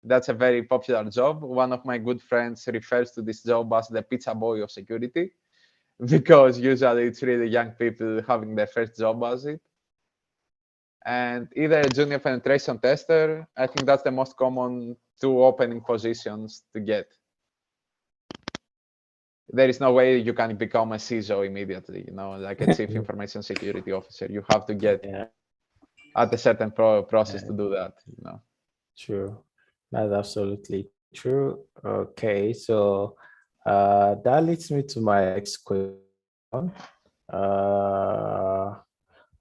That's a very popular job. One of my good friends refers to this job as the pizza boy of security because usually it's really young people having their first job as it. And either a junior penetration tester, I think that's the most common two opening positions to get. There is no way you can become a CISO immediately, you know, like a chief information security officer. You have to get Yeah. at a certain process to do that, you know. True. That's absolutely true. Okay, so that leads me to my next question. Uh,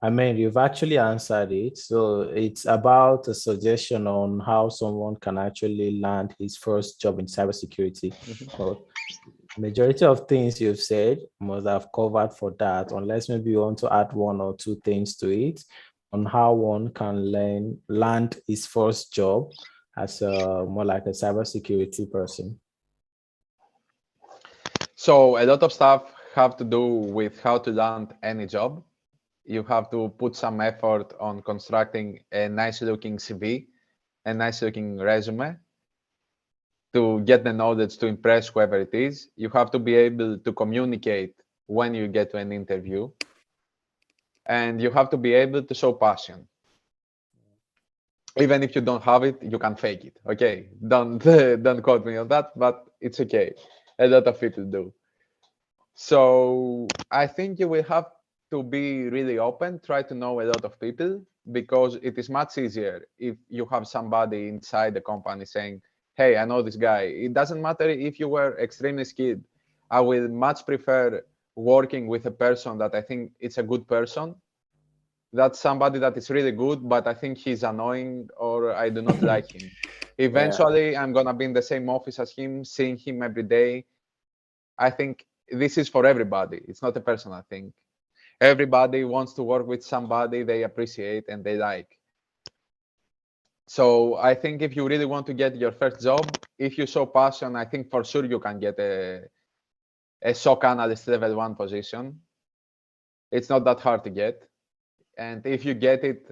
I mean, you've actually answered it. So it's about a suggestion on how someone can actually land his first job in cybersecurity. Well, majority of things you've said must have covered for that, unless maybe you want to add one or two things to it on how one can land his first job as a more like a cybersecurity person. So a lot of stuff have to do with how to land any job. You have to put some effort on constructing a nice looking CV, a nice looking resume to get the knowledge to impress whoever it is. You have to be able to communicate when you get to an interview, and you have to be able to show passion. Even if you don't have it, you can fake it. Okay, don't don't quote me on that, but it's okay. A lot of people do. So I think you will have to be really open, try to know a lot of people, because it is much easier if you have somebody inside the company saying, hey, I know this guy. It doesn't matter if you were extremely skilled. I will much prefer working with a person that I think it's a good person. That's somebody that is really good, but I think he's annoying or I do not like him. Yeah. Eventually, I'm going to be in the same office as him, seeing him every day. I think this is for everybody. It's not a personal thing. Everybody wants to work with somebody they appreciate and they like. So I think if you really want to get your first job, if you show passion, I think for sure you can get a SOC analyst level 1 position. It's not that hard to get. And if you get it,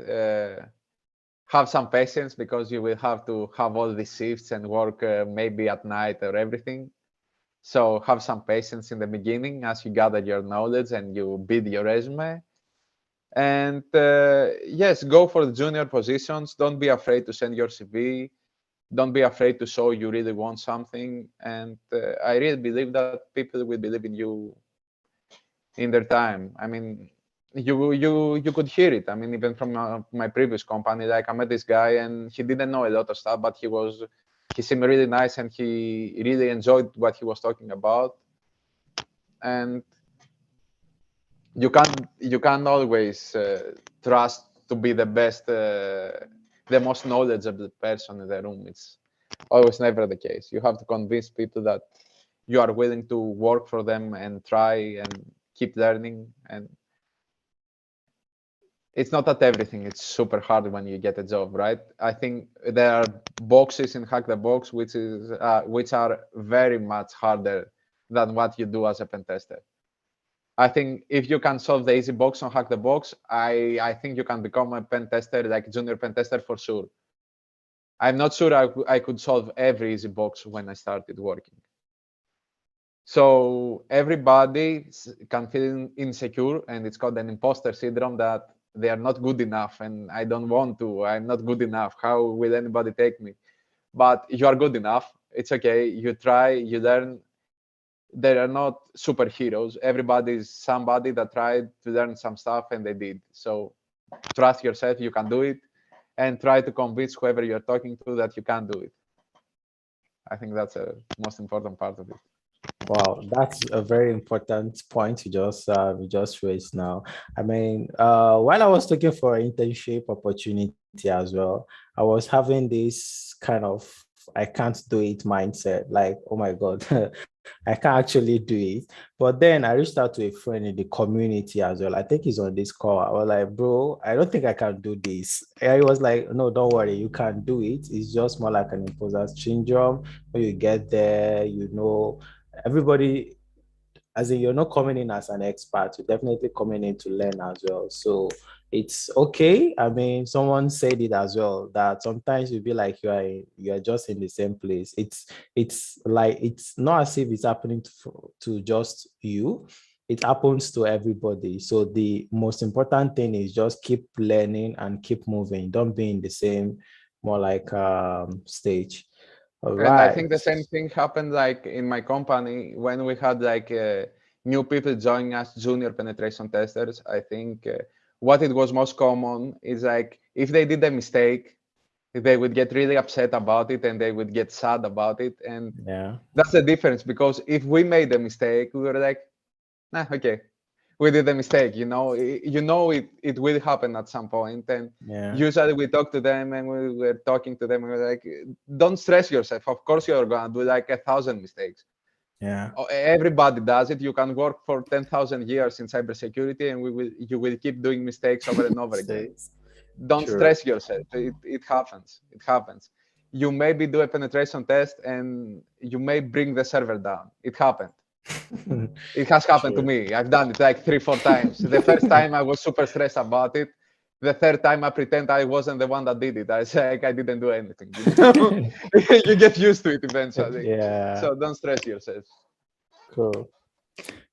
have some patience because you will have to have all these shifts and work maybe at night or everything. So have some patience in the beginning as you gather your knowledge and you build your resume. And yes, go for the junior positions. Don't be afraid to send your CV. Don't be afraid to show you really want something. And I really believe that people will believe in you in their time. I mean, you could hear it. I mean, even from my previous company, like I met this guy and he didn't know a lot of stuff, but he seemed really nice and he really enjoyed what he was talking about. And you can't always trust to be the best, the most knowledgeable person in the room. It's always never the case. You have to convince people that you are willing to work for them and try and keep learning. And it's not that everything is super hard when you get a job, right? I think there are boxes in Hack the Box which are very much harder than what you do as a pen tester. I think if you can solve the easy box on Hack the Box, I think you can become a pen tester, like junior pen tester for sure. I'm not sure I could solve every easy box when I started working. So everybody can feel insecure, and it's called an imposter syndrome that they are not good enough, and I don't want to. I'm not good enough. How will anybody take me? But you are good enough. It's okay. You try, you learn. They are not superheroes. Everybody is somebody that tried to learn some stuff and they did. So trust yourself, you can do it, and try to convince whoever you're talking to that you can do it. I think that's a most important part of it. Wow, that's a very important point you just raised now. I mean, while I was looking for an internship opportunity as well, I was having this kind of I can't do it mindset, like, oh my God, I can't actually do it. But then I reached out to a friend in the community as well. I think he's on this call. I was like, bro, I don't think I can do this. And he was like, no, don't worry, you can do it. It's just more like an imposter syndrome. When you get there, everybody, as in you're not coming in as an expert, you're definitely coming in to learn as well. So it's okay. I mean, someone said it as well that sometimes you be like you are just in the same place. It's like it's not as if it's happening to just you. It happens to everybody. So the most important thing is just keep learning and keep moving. Don't be in the same more like stage. All And I right. think the same thing happened like in my company when we had like new people joining us, junior penetration testers. I think what it was most common is like if they did a mistake, they would get really upset about it and they would get sad about it. And Yeah. that's the difference, because if we made a mistake, we were like, nah, okay, we did a mistake. It will happen at some point. And Yeah. usually we talk to them and we were talking to them and we're like, don't stress yourself. Of course, you're going to do like 1,000 mistakes. Yeah. Everybody does it. You can work for 10,000 years in cybersecurity and you will keep doing mistakes over and over again. States. Don't True. stress yourself. It happens. It happens. You maybe do a penetration test and you may bring the server down. It happened. It has happened to True. me. I've done it like 3-4 times. The first time I was super stressed about it. The third time I pretend I wasn't the one that did it. I say like I didn't do anything. You get used to it eventually. Yeah. So don't stress yourself. Cool.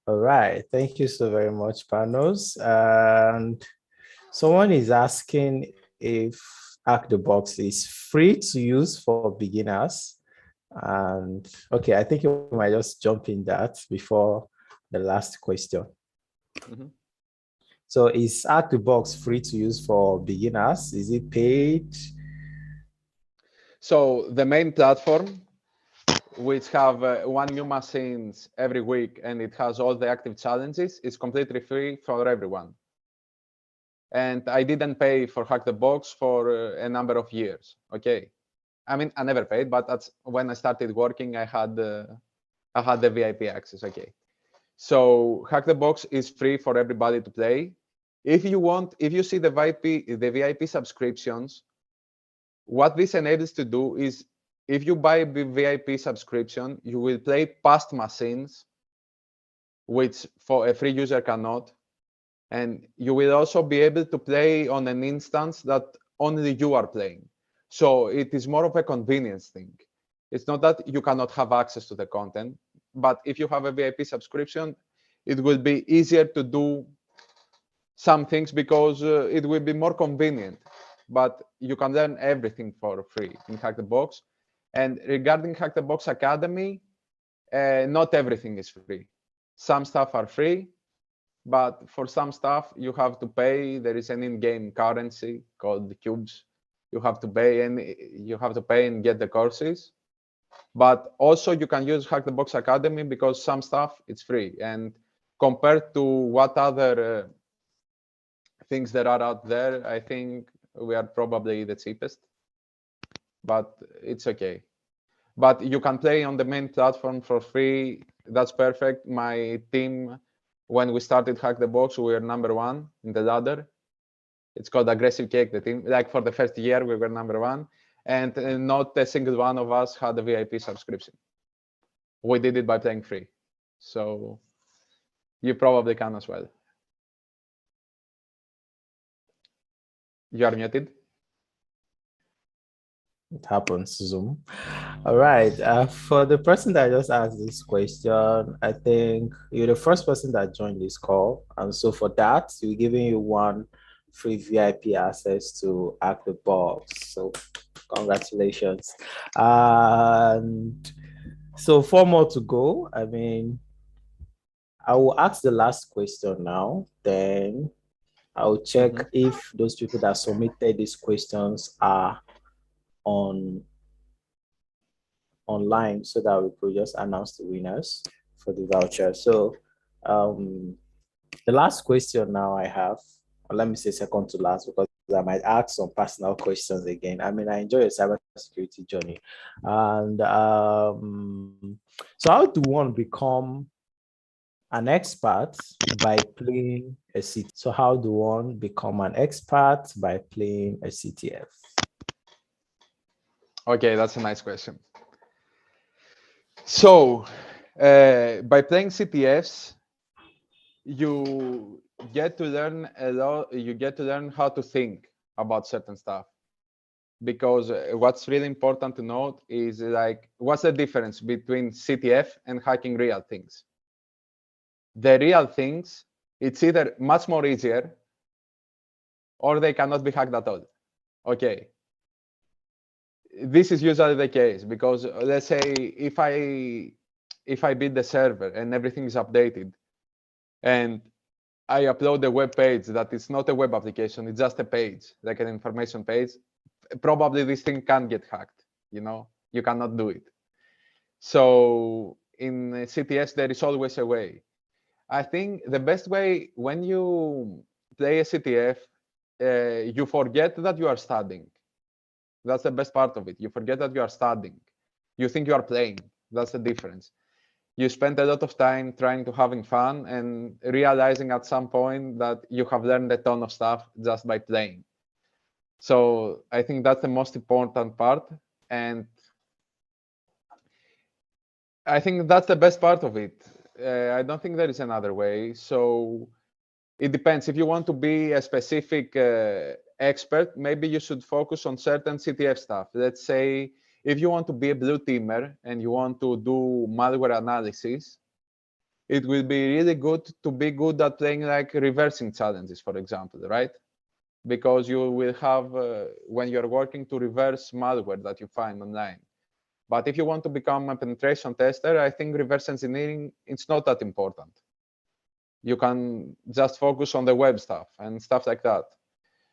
All right. Thank you so very much, Panos. And someone is asking if HackTheBox is free to use for beginners. And okay, I think you might just jump in that before the last question. Mhm. So is HackTheBox free to use for beginners? Is it paid? So the main platform, which have one new machines every week, and it has all the active challenges, is completely free for everyone. And I didn't pay for Hack the Box for a number of years. Okay, I mean I never paid, but that's when I started working. I had the VIP access. Okay, so Hack the Box is free for everybody to play. If you see the VIP subscriptions, what this enables to do is, if you buy the VIP subscription, you will play past machines, which for a free user cannot. And you will also be able to play on an instance that only you are playing. So it is more of a convenience thing. It's not that you cannot have access to the content, but if you have a VIP subscription, it will be easier to do some things because it will be more convenient. But you can learn everything for free in Hack the Box. And regarding Hack the Box Academy, not everything is free. Some stuff are free, but for some stuff you have to pay. There is an in-game currency called cubes. You have to pay and get the courses. But also you can use Hack the Box Academy because some stuff it's free. And compared to what other things that are out there, I think we are probably the cheapest. But it's okay. But you can play on the main platform for free. That's perfect. My team, when we started Hack the Box, we were #1 in the ladder. It's called Aggressive Cake, the team. Like for the first year, we were #1, and not a single one of us had a VIP subscription. We did it by playing free. So you probably can as well. You are muted. It happens, Zoom. All right. For the person that just asked this question, I think you're the first person that joined this call. And so for that, we're giving you one free VIP access to Hack the Box. So congratulations. And so 4 more to go. I mean, I will ask the last question now. Then I'll check if those people that submitted these questions are on online so that we could just announce the winners for the voucher. So the last question now I have, or let me say second to last, because I might ask some personal questions again. I mean, I enjoy your cybersecurity journey. And so how do one become an expert by playing a CTF? So how do one become an expert by playing a CTF? Okay, that's a nice question. So by playing CTFs, you get to learn a lot. You get to learn how to think about certain stuff. Because what's really important to note is like, what's the difference between CTF and hacking real things? The real things, it's either much more easier or they cannot be hacked at all. Okay. This is usually the case because let's say if I build the server and everything is updated and I upload a web page that is not a web application, it's just a page, like an information page, probably this thing can't get hacked. You cannot do it. So in CTS, there is always a way. I think the best way when you play a CTF, you forget that you are studying. That's the best part of it. You forget that you are studying. You think you are playing. That's the difference. You spend a lot of time trying to having fun and realizing at some point that you have learned a ton of stuff just by playing. So I think that's the most important part. And I think that's the best part of it. I don't think there is another way. So it depends. If you want to be a specific expert, maybe you should focus on certain CTF stuff. Let's say if you want to be a blue teamer and you want to do malware analysis, it will be really good to be good at playing like reversing challenges, for example, right? Because you will have, when you're working to reverse malware that you find online. But if you want to become a penetration tester, I think reverse engineering, it's not that important. You can just focus on the web stuff and stuff like that.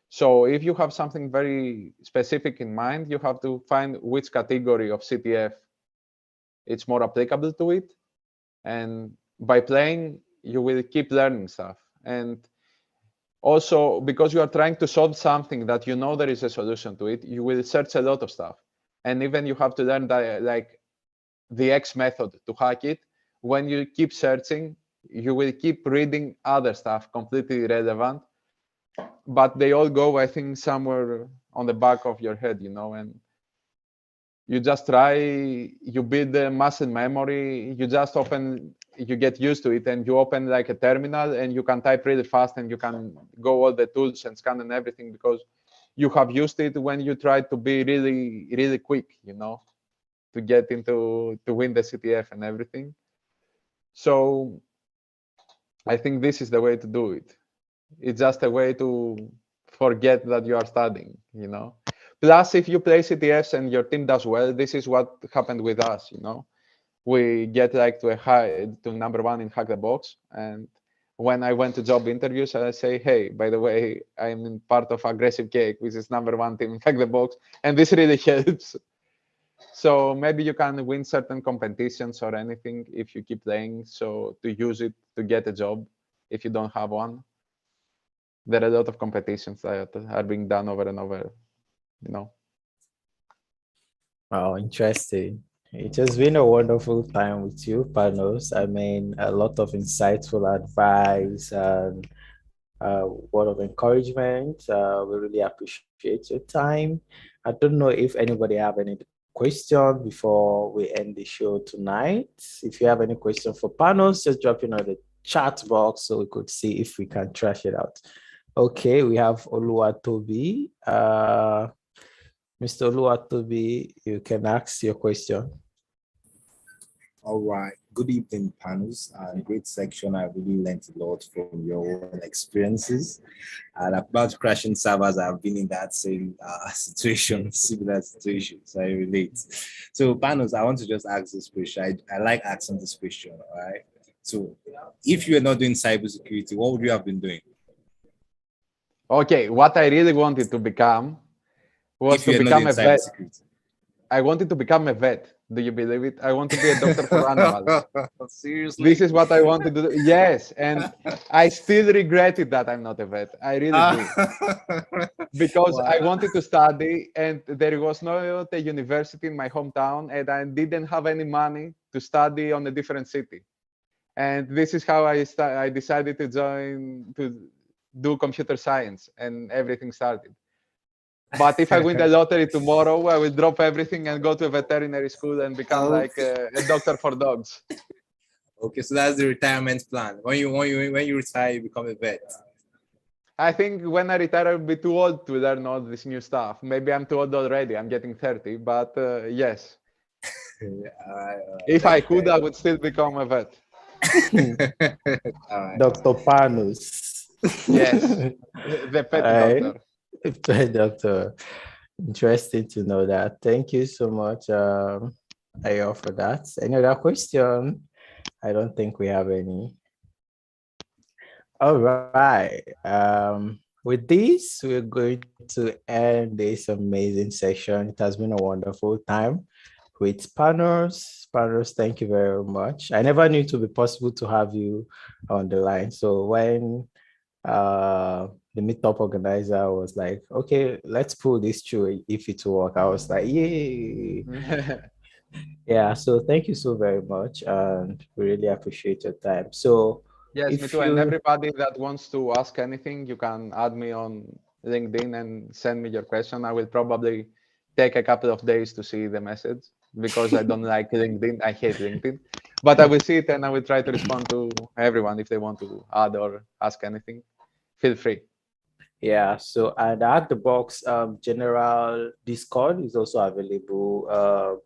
So if you have something very specific in mind, you have to find which category of CTF it's more applicable to it. And by playing, you will keep learning stuff. And also, because you are trying to solve something that you know there is a solution to it, you will search a lot of stuff. And even you have to learn like the X method to hack it. When you keep searching, you will keep reading other stuff completely irrelevant, but they all go, I think, somewhere on the back of your head, and you just try, you build the muscle memory, you get used to it, and you open like a terminal and you can type really fast and you can go all the tools and scan and everything because you have used it when you try to be really, really quick, to get to win the CTF and everything. So I think this is the way to do it. It's just a way to forget that you are studying, Plus, if you play CTFs and your team does well, this is what happened with us, We get like to number one in HackTheBox. And when I went to job interviews, I say, hey, by the way, I'm in part of Aggressive Cake, which is number one team in HackTheBox. And this really helps. So maybe you can win certain competitions or anything if you keep playing. So to use it to get a job if you don't have one. There are a lot of competitions that are being done over and over, Oh, interesting. It has been a wonderful time with you, Panos. I mean, a lot of insightful advice and word of encouragement. We really appreciate your time. I don't know if anybody have any question before we end the show tonight. If you have any question for Panos, just drop it on the chat box so we could see if we can trash it out. Okay, we have Oluwatobi. Mr. Oluwatobi, you can ask your question. All right. Good evening, panels. Great section. I really learned a lot from your own experiences. And about crashing servers, I've been in that same situation, similar situations. I relate. So, panels, I want to just ask this question. I like asking this question. All right. So, if you are not doing cybersecurity, what would you have been doing? Okay, what I really wanted to become was to become a vet. I wanted to become a vet. Do you believe it? I want to be a doctor for animals. Seriously? This is what I wanted to do. Yes, and I still regretted that I'm not a vet. I really do. Because wow. I wanted to study, and there was not a university in my hometown, and I didn't have any money to study on a different city. And this is how I decided to do computer science, and everything started. But if I win the lottery tomorrow, I will drop everything and go to a veterinary school and become like a doctor for dogs. Okay, so that's the retirement plan. When you retire, you become a vet. I think when I retire, I'll be too old to learn all this new stuff. Maybe I'm too old already. I'm getting 30, but yes. If I could, I would still become a vet. Dr. Panos. Yes, the pet doctor. Pet doctor. Interesting to know that. Thank you so much, Ayo, for that. Any other question? I don't think we have any. All right. with this, we're going to end this amazing session. It has been a wonderful time with Panos. Panos, thank you very much. I never knew it would be possible to have you on the line. So when the meetup organizer was like, okay, let's pull this through if it will work, I was like, yay. Yeah, so thank you so very much, and we really appreciate your time. So Yes, me if too. And you, everybody that wants to ask anything, you can add me on LinkedIn and send me your question. I will probably take a couple of days to see the message because I don't like LinkedIn. I hate LinkedIn. But I will see it and I will try to respond to everyone if they want to add or ask anything. Feel free. yeah, so and HackTheBox general Discord is also available.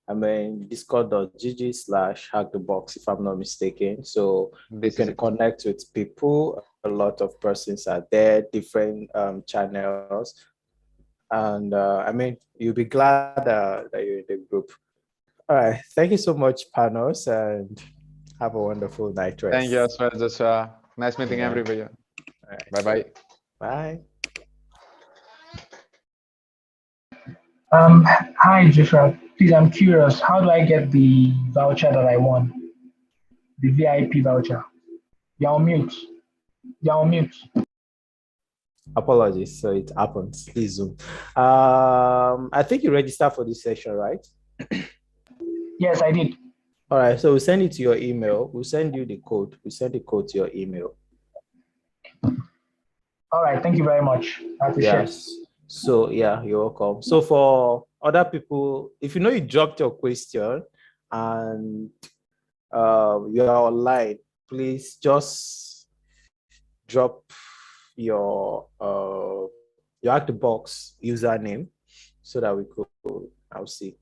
I mean, discord.gg/HackTheBox, if I'm not mistaken. So you This is can it. connect with people. A lot of persons are there, different channels. And I mean, you'll be glad that you're in the group. All right. Thank you so much, Panos, and have a wonderful night Thank you rest. as well, Joshua. Nice meeting Yeah. everybody. All right. Bye bye. Bye. Hi Joshua. Please, I'm curious. How do I get the voucher that I won? The VIP voucher. You're on mute. You're on mute. Apologies. So it happens. Please Zoom. I think you registered for this session, right? Yes, I did. All right. So we'll send it to your email. We'll send you the code. We'll send the code to your email. All right. Thank you very much. I appreciate it. Yes. So yeah, you're welcome. So for other people, if you know you dropped your question and you are online, please just drop your HackTheBox username so that we could, I'll see.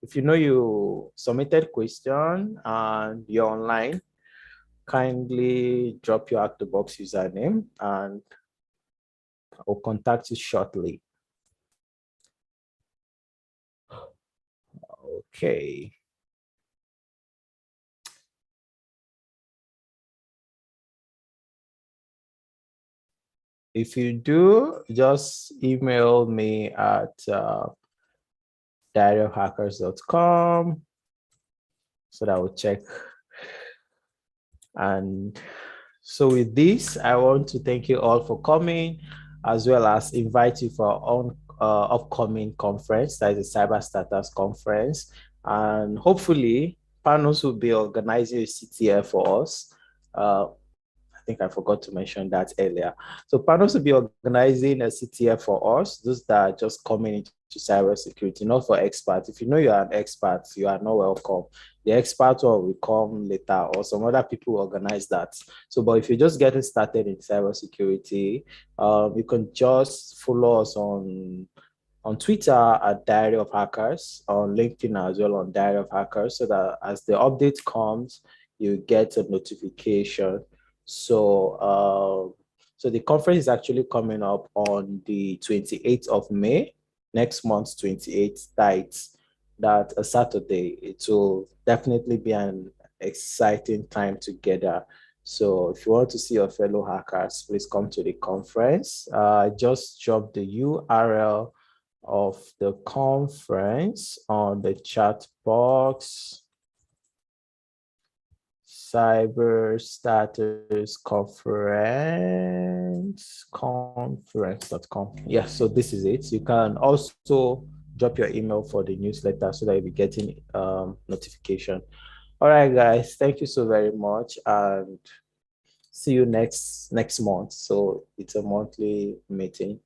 If you know you submitted question and you're online, kindly drop your HackTheBox username and I'll contact you shortly. Okay. If you do, just email me at diaryofhackers.com so that I will check. And so with this, I want to thank you all for coming, as well as invite you for our own upcoming conference, that is a Cyber Starters Conference. And hopefully, Panos will be organizing a CTF for us. I think I forgot to mention that earlier. So Panos will be organizing a CTF for us, those that are just coming into cybersecurity, not for experts. If you know you are an expert, you are not welcome. The expert will come later, or some other people organize that. So, but if you're just getting started in cybersecurity, you can just follow us on Twitter at Diary of Hackers, on LinkedIn as well on Diary of Hackers, so that as the update comes, you get a notification. So the conference is actually coming up on the 28th of May, next month, 28th, that a Saturday. It will definitely be an exciting time together. So if you want to see your fellow hackers, please come to the conference. Just drop the URL of the conference on the chat box. Cyber Status conference.com. Yeah, so this is it. You can also drop your email for the newsletter so that you'll be getting notification. All right, guys, thank you so very much, and see you next month. So it's a monthly meeting.